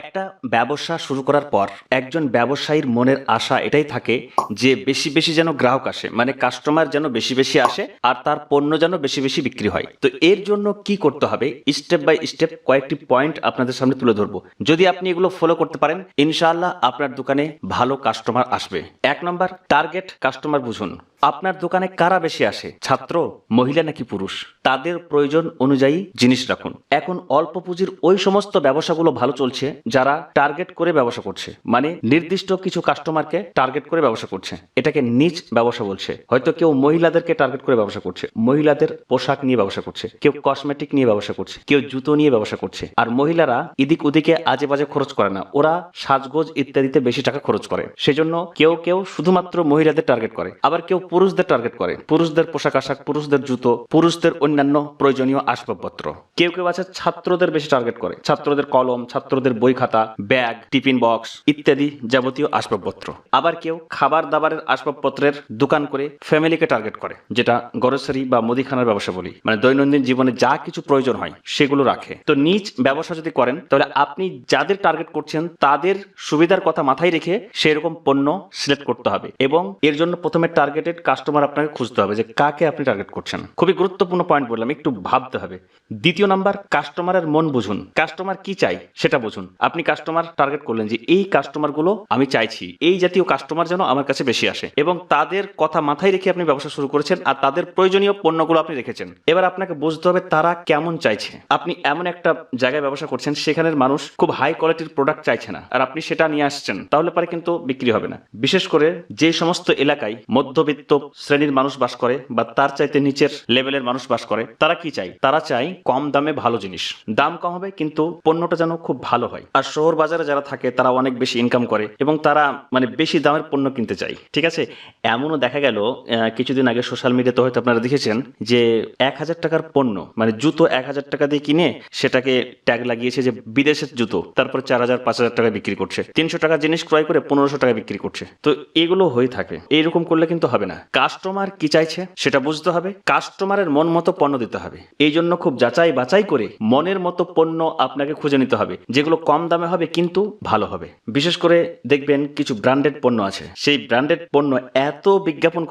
একটা ব্যবসা শুরু করার পর একজন ব্যবসায়ীর মনের আশা এটাই থাকে যে বেশি বেশি যেন গ্রাহক আসে, মানে কাস্টমার যেন বেশি বেশি আসে আর তার পণ্য যেন বেশি বেশি বিক্রি হয়। তো এর জন্য কি করতে হবে, স্টেপ বাই স্টেপ কয়েকটি পয়েন্ট আপনাদের সামনে তুলে ধরবো। যদি আপনি এগুলো ফলো করতে পারেন, ইনশাআল্লাহ আপনার দোকানে ভালো কাস্টমার আসবে। 1 নম্বর, টার্গেট কাস্টমার বুঝুন। আপনার দোকানে কারা বেশি আসে, ছাত্র, মহিলা নাকি পুরুষ? তাদের প্রয়োজন অনুযায়ী জিনিস রাখুন। এখন অল্প পুঁজির ওই সমস্ত ব্যবসাগুলো ভালো চলছে যারা টার্গেট করে ব্যবসা করছে, মানে নির্দিষ্ট কিছু কাস্টমারকে টার্গেট করে ব্যবসা করছে, এটাকে নিচ ব্যবসা বলছে। হয়তো কেউ মহিলাদেরকে টার্গেট করে ব্যবসা করছে, মহিলাদের পোশাক নিয়ে ব্যবসা করছে, কেউ কসমেটিক নিয়ে ব্যবসা করছে, কেউ জুতো নিয়ে ব্যবসা করছে। আর মহিলারা এদিক ওদিকে আজে বাজে খরচ করে না, ওরা সাজগোজ ইত্যাদিতে বেশি টাকা খরচ করে। সেজন্য কেউ কেউ শুধুমাত্র মহিলাদের টার্গেট করে, আবার কেউ পুরুষদের টার্গেট করে, পুরুষদের পোশাক আশাক, পুরুষদের জুতো, পুরুষদের অন্যান্য প্রয়োজনীয় আসবাবপত্র। কেউ কেউ আছে ছাত্রদের বেশি টার্গেট করে, ছাত্রদের কলম, ছাত্রদের বই খাতা, ব্যাগ, টিফিন বক্স ইত্যাদি যাবতীয় আসবাবপত্র। আবার কেউ খাবার দাবারের আসবাবপত্রের দোকান করে ফ্যামিলিকে টার্গেট করে, যেটা গ্রোসারি বা মুদিখানার ব্যবসা বলি, মানে দৈনন্দিন জীবনে যা কিছু প্রয়োজন হয় সেগুলো রাখে। তো নিজ ব্যবসা যদি করেন তাহলে আপনি যাদের টার্গেট করছেন তাদের সুবিধার কথা মাথায় রেখে সেরকম পণ্য সিলেক্ট করতে হবে, এবং এর জন্য প্রথমে টার্গেটেড কাস্টমার আপনাকে খুঁজতে হবে যে কাকে আপনি টার্গেট করছেন। খুবই গুরুত্বপূর্ণ পয়েন্ট বললাম, একটু ভাবতে হবে। দ্বিতীয় নাম্বার, কাস্টমারের মন বুঝুন। কাস্টমার কি চাই সেটা বুঝুন। আপনি কাস্টমার টার্গেট করলেন যে এই কাস্টমারগুলো আমি চাইছি, এই জাতীয় কাস্টমার যেন আমার কাছে বেশি আসে, এবং তাদের কথা মাথায় রেখে আপনি ব্যবসা শুরু করেছেন আর তাদের প্রয়োজনীয় পণ্যগুলো আপনি রেখেছেন। এবার আপনাকে বুঝতে হবে তারা কেমন চাইছে। আপনি এমন একটা জায়গায় ব্যবসা করছেন সেখানের মানুষ খুব হাই কোয়ালিটির প্রোডাক্ট চাইছে না, আর আপনি সেটা নিয়ে আসছেন, তাহলে পরে কিন্তু বিক্রি হবে না। বিশেষ করে যে সমস্ত এলাকায় মধ্যবিত্ত শ্রেণীর মানুষ বাস করে বা তার চাইতে নিচের লেভেলের মানুষ বাস করে, তারা কি চাই? তারা চাই কম দামে ভালো জিনিস। দাম কম হবে কিন্তু পণ্যটা যেন খুব ভালো হয়। আর শহর বাজারে যারা থাকে তারা অনেক বেশি ইনকাম করে এবং তারা মানে বেশি দামের পণ্য কিনতে চায়। ঠিক আছে, এমনও দেখা গেল কিছুদিন আগে সোশ্যাল মিডিয়াতে হয়তো আপনারা দেখেছেন যে 1,000 টাকার পণ্য, মানে জুতো 1,000 টাকা দিয়ে কিনে সেটাকে ট্যাগ লাগিয়েছে যে বিদেশের জুতো, তারপর 4,000 5,000 টাকা বিক্রি করছে। 300 টাকা জিনিস ক্রয় করে 1,500 টাকা বিক্রি করছে। তো এগুলো হয়ে থাকে, এইরকম করলে কিন্তু হবে না। কাস্টমার কি চাইছে সেটা বুঝতে হবে, কাস্টমারের মন মতো পণ্য দিতে হবে। এই জন্য খুব যাচাই বাছাই করে মনের মতো পণ্য আপনাকে খুঁজে নিতে হবে, যেগুলো কম দামে হবে কিন্তু ভালো হবে। বিশেষ করে দেখবেন কিছু ব্র্যান্ডেড পণ্য আছে, সেই ব্র্যান্ডেড পণ্য এত বিজ্ঞাপন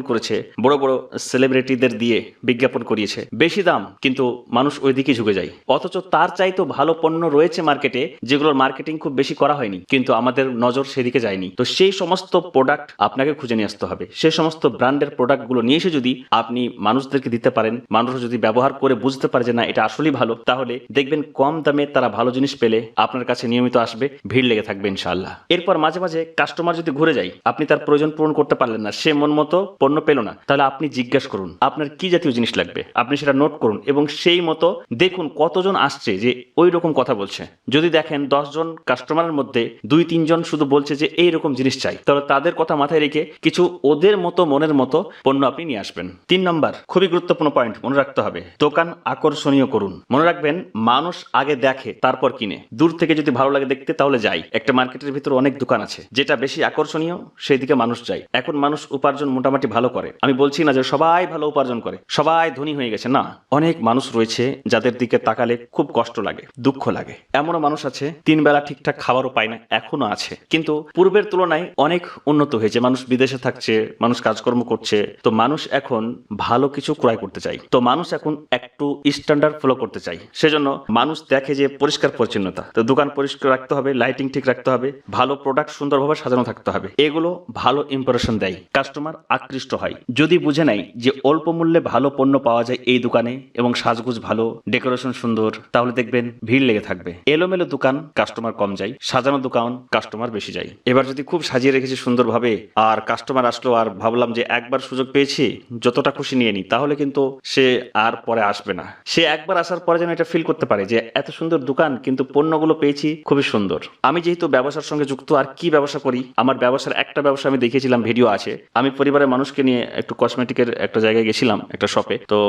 করেছে, বড় বড় সেলিব্রিটিদের দিয়ে বিজ্ঞাপন করিয়েছে, বেশি দাম কিন্তু মানুষ ওই দিকে ঝুঁকে যায়। অথচ তার চাইতো ভালো পণ্য রয়েছে মার্কেটে, যেগুলোর মার্কেটিং খুব বেশি করা হয়নি, কিন্তু আমাদের নজর সেদিকে যায়নি। তো সেই সমস্ত প্রোডাক্ট আপনাকে খুঁজে নিয়ে আসতে হবে। সেই সমস্ত ব্র্যান্ডের প্রোডাক্টগুলো নিয়ে এসে যদি আপনি মানুষদেরকে দিতে পারেন, মানুষ যদি ব্যবহার করে বুঝতে পারে যে না এটা আসলেই ভালো, তাহলে দেখবেন কম দামে তারা ভালো জিনিস পেলে আপনার কাছে নিয়মিত আসবে, ভিড় লেগে থাকবে ইনশাআল্লাহ। এরপর মাঝে মাঝে কাস্টমার যদি ঘুরে যায়, আপনি তার প্রয়োজন পূরণ করতে পারলেন না, সে মন মতো পণ্য পেল না, তাহলে আপনি জিজ্ঞাসা করুন আপনার কি জাতীয় জিনিস লাগবে, আপনি সেটা নোট করুন এবং সেই মতো দেখুন কতজন আসছে যে ওই রকম কথা বলছে। যদি দেখেন 10 জন কাস্টমারের মধ্যে 2-3 জন শুধু বলছে যে এই রকম জিনিস চাই, তাহলে তাদের কথা মাথায় রেখে কিছু ওদের মতো মনের মতো পণ্য আপনি নিয়ে আসবেন। 3 নম্বর, খুবই গুরুত্বপূর্ণ পয়েন্ট মনে রাখতে হবে, দোকান আকর্ষণীয় করুন। মনে রাখবেন মানুষ আগে দেখে তারপর কিনে। দূর থেকে যদি ভালো লাগে দেখতে তাহলে যাই। একটা মার্কেটের ভিতর অনেক দোকান আছে, যেটা বেশি আকর্ষণীয় সেই দিকে মানুষ যায়। এখন মানুষ উপার্জন মোটামুটি ভালো করে, আমি বলছি না যে সবাই ভালো উপার্জন করে, সবাই ধনী হয়ে গেছে, না। অনেক মানুষ রয়েছে যাদের দিকে তাকালে খুব কষ্ট লাগে, দুঃখ লাগে। এমনও মানুষ আছে 3 বেলা ঠিকঠাক খাবারও পায় না, এখনো আছে, কিন্তু পূর্বের তুলনায় অনেক উন্নত হয়েছে। মানুষ বিদেশে থাকছে, মানুষ কাজকর্ম করছে, তো মানুষ এখন ভালো কিছু ক্রয় করতে চাই, তো মানুষ এখন একটু স্ট্যান্ডার্ড ফলো করতে চাই। সেজন্য মানুষ দেখে যে পরিষ্কার পরিচ্ছন্নতা, তো দোকান পরিষ্কার রাখতে হবে, লাইটিং ঠিক রাখতে হবে, ভালো প্রোডাক্ট সুন্দরভাবে সাজানো থাকতে হবে। এগুলো ভালো ইমপ্রেশন দেয়, কাস্টমার আকৃষ্ট হয়। যদি বুঝে নেয় যে অল্প মূল্যে ভালো পণ্য পাওয়া যায় এই দোকানে এবং সাজগোজ ভালো, ডেকোরেশন সুন্দর, তাহলে দেখবেন ভিড় লেগে থাকবে। এলোমেলো দোকান কাস্টমার কম যায়, সাজানো দোকান কাস্টমার বেশি যায়। এবার যদি খুব সাজিয়ে রেখেছি সুন্দরভাবে আর কাস্টমার আসলো আর ভাবলাম যে একবার সুযোগ পেয়েছি যতটা খুশি নিয়ে নি, তাহলে কিন্তু সে আর পরে আসবে না। সে একবার আসার পরে যেন এটা ফিল করতে পারে যে এত সুন্দর দোকান কিন্তু পণ্যগুলো পেয়েছি খুবই সুন্দর। আমি যেহেতু ব্যবসার সঙ্গে যুক্ত, আর কি ব্যবসা করি, আমার ব্যবসার একটা ব্যবসা আমি দেখিয়েছিলাম, ভিডিও আছে। আমি পরিবারের মানুষকে নিয়ে একটু কসমেটিকের একটা জায়গায় গেছিলাম, একটা শপে। তো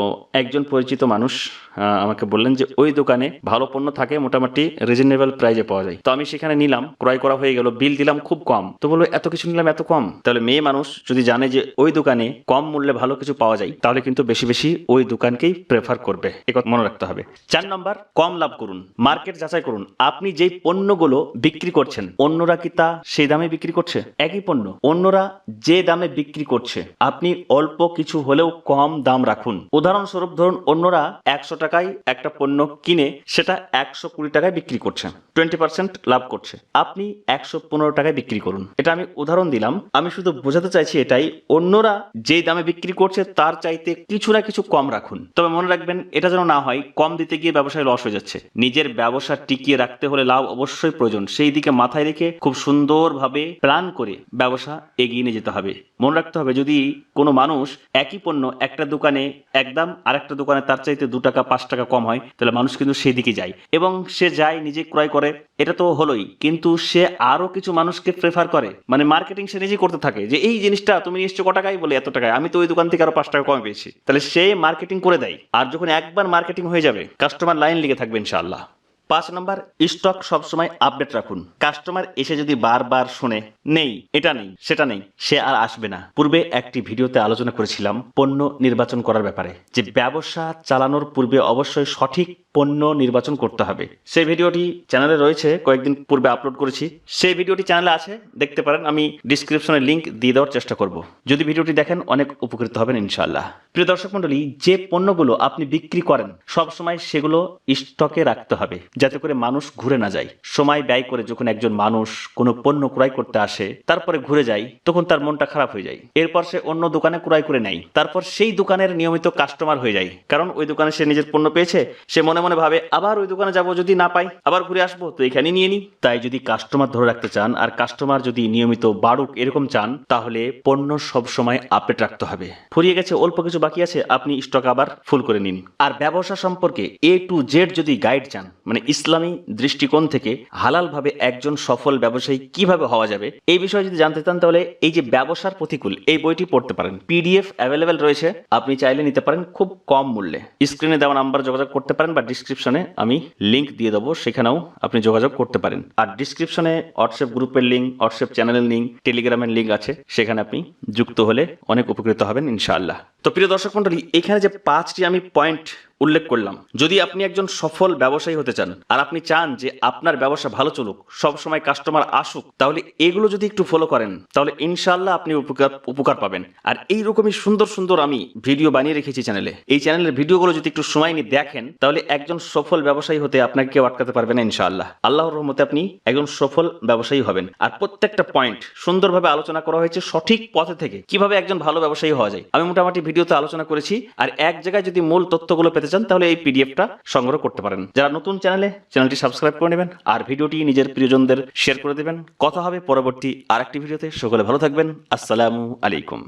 একজন পরিচিত মানুষ আমাকে বললেন যে ওই দোকানে ভালো পণ্য থাকে, মোটামুটি রিজনেবল প্রাইজে পাওয়া যায়। তো আমি সেখানে নিলাম, ক্রয় করা হয়ে গেল, বিল দিলাম খুব কম। তো বললো এত কিছু নিলাম এত কম? তাহলে মেয়ে মানুষ যদি জানে যে ওই দোকানে কম মূল্যে ভালো কিছু পাওয়া যায়, তাহলে কিন্তু বেশি বেশি ওই দোকানকেই প্রেফার করবে। এ কথা মনে রাখতে হবে। 4 নাম্বার, কম লাভ করুন। মার্কেট যাচাই করুন। আপনি যেই পণ্যগুলো বিক্রি করছেন, অন্যরা কি তা সেই দামে বিক্রি করছে? একই পণ্য অন্যরা যে দামে বিক্রি করছে, আপনি অল্প কিছু হলেও কম দাম রাখুন। উদাহরণস্বরূপ ধরুন, অন্যরা 100 টাকায় একটা পণ্য কিনে সেটা 120 টাকায় বিক্রি করছে, 20% লাভ করছে। আপনি 115 টাকায় বিক্রি করুন। এটা আমি উদাহরণ দিলাম। আমি শুধু বোঝাতে চাইছি এটাই, অন্যরা যেই দামে বিক্রি করছে তার চাইতে কিছু না কিছু কম রাখুন। তবে মনে রাখবেন, এটা যেন না হয় কম দিতে গিয়ে ব্যবসায় লস হয়ে যাচ্ছে। নিজের ব্যবসা টিকিয়ে রাখতে হলে লাভ অবশ্যই প্রয়োজন। সেই দিকে মাথায় রেখে খুব সুন্দরভাবে প্ল্যান করে ব্যবসা এগিয়ে নিয়ে যেতে হবে। মনে রাখতে হবে, যদি কোনো মানুষ একই পণ্য একটা দোকানে একদম আরেকটা দোকানে তার চাইতে 2 টাকা 5 টাকা কম হয়, তাহলে মানুষ কিন্তু সেই দিকে যায় এবং সে যায় নিজে ক্রয় করে, এটা তো হলোই, কিন্তু সে আরো কিছু মানুষকে প্রেফার করে, মানে মার্কেটিং সে নিজেই করতে থাকে যে এই জিনিসটা তুমি নিশ্চয় ক টাকায়, বলে এত টাকায়, আমি তো ওই দোকান থেকে আরো 5 টাকা কম পেয়েছি। তাহলে সে মার্কেটিং করে দেয়। আর যখন একবার মার্কেটিং হয়ে যাবে, কাস্টমার লাইন লেগে থাকবে ইনশাআল্লাহ। 5 নাম্বার, স্টক সবসময় আপডেট রাখুন। কাস্টমার এসে যদি বারবার শুনে নেই, এটা নেই, সেটা নেই, সে আর আসবে না। পূর্বে একটি ভিডিওতে আলোচনা করেছিলাম পণ্য নির্বাচন করার ব্যাপারে, যে ব্যবসা চালানোর পূর্বে অবশ্যই সঠিক পণ্য নির্বাচন করতে হবে। সেই ভিডিওটি চ্যানেলে রয়েছে, কয়েকদিন পূর্বে আপলোড করেছি। সেই ভিডিওটি চ্যানেলে আছে, দেখতে পারেন। আমি ডিসক্রিপশনে লিংক দিয়ে দেওয়ার চেষ্টা করব। যদি ভিডিওটি দেখেন অনেক উপকৃত হবেন ইনশাআল্লাহ। প্রিয় দর্শক মণ্ডলী, যে পণ্যগুলো আপনি বিক্রি করেন সবসময় সেগুলো স্টকে রাখতে হবে, যাতে করে মানুষ ঘুরে না যায়। সময় ব্যয় করে যখন একজন মানুষ কোনো পণ্য ক্রয় করতে আসে, তারপরে ঘুরে যায়, তখন তার মনটা খারাপ হয়ে যায়। এরপর সে অন্য দোকানে ক্রয় করে নেয়, তারপর সেই দোকানের নিয়মিত কাস্টমার হয়ে যায়। কারণ ওই দোকানে সে নিজের পণ্য পেয়েছে, সে মনে মনে ভাবে আবার ওই দোকানে যাব, যদি না পাই আবার ঘুরে আসবো, তো এখানে নিয়ে নিই। তাই যদি কাস্টমার ধরে রাখতে চান আর কাস্টমার যদি নিয়মিত বাড়ুক এরকম চান, তাহলে পণ্য সবসময় আপডেট রাখতে হবে। ফুরিয়ে গেছে, অল্প কিছু বাকি আছে, আপনি স্টক আবার ফুল করে নিন। আর ব্যবসা সম্পর্কে A to Z যদি গাইড চান, মানে ইসলামী দৃষ্টিকোণ থেকে হালালভাবে একজন সফল ব্যবসায়ী কিভাবে হওয়া যাবে, এই বিষয়ে যদি জানতে চান, তাহলে এই যে ব্যবসার প্রতিকূল, এই বইটি পড়তে পারেন। PDF অ্যাভেলেবেল রয়েছে, আপনি চাইলে নিতে পারেন খুব কম মূল্যে। স্ক্রিনে দেওয়া নাম্বার যোগাযোগ করতে পারেন, বা ডিসক্রিপশনে আমি লিংক দিয়ে দেবো, সেখানেও আপনি যোগাযোগ করতে পারেন। আর ডিসক্রিপশনে হোয়াটসঅ্যাপ গ্রুপের লিঙ্ক, হোয়াটসঅ্যাপ চ্যানেলের লিঙ্ক, টেলিগ্রামের লিঙ্ক আছে, সেখানে আপনি যুক্ত হলে অনেক উপকৃত হবেন ইনশাআল্লাহ। তো প্রিয় দর্শক মণ্ডলী, এখানে যে 5টি আমি পয়েন্ট উল্লেখ করলাম, যদি আপনি একজন সফল ব্যবসায়ী হতে চান আর আপনি চান যে আপনার ব্যবসা ভালো চলুক, সব সময় কাস্টমার আসুক, তাহলে এগুলো যদি একটু ফলো করেন, তাহলে ইনশাআল্লাহ আপনি উপকার পাবেন। আর এই রকমই সুন্দর সুন্দর আমি ভিডিও বানিয়ে রেখেছি চ্যানেলে। এই চ্যানেলের ভিডিওগুলো যদি একটু সময় নিয়ে দেখেন, তাহলে একজন সফল ব্যবসায়ী হতে আপনাকে কেউ আটকাতে পারবে না ইনশাআল্লাহ। আল্লাহর রহমতে আপনি একজন সফল ব্যবসায়ী হবেন। আর প্রত্যেকটা পয়েন্ট সুন্দরভাবে আলোচনা করা হয়েছে, সঠিক পথে থেকে কিভাবে একজন ভালো ব্যবসায়ী হওয়া যায়, আমি মোটামুটি ভিডিওতে আলোচনা করেছি। আর এক জায়গায় যদি মূল তথ্যগুলো পেতে চান, তাহলে এই PDFটা সংগ্রহ করতে পারেন। যারা নতুন চ্যানেলটি সাবস্ক্রাইব করে নেবেন আর ভিডিওটি নিজের প্রিয়জনদের শেয়ার করে দেবেন। কথা হবে পরবর্তী আরেকটি ভিডিওতে। সকলে ভালো থাকবেন। আসসালামু আলাইকুম।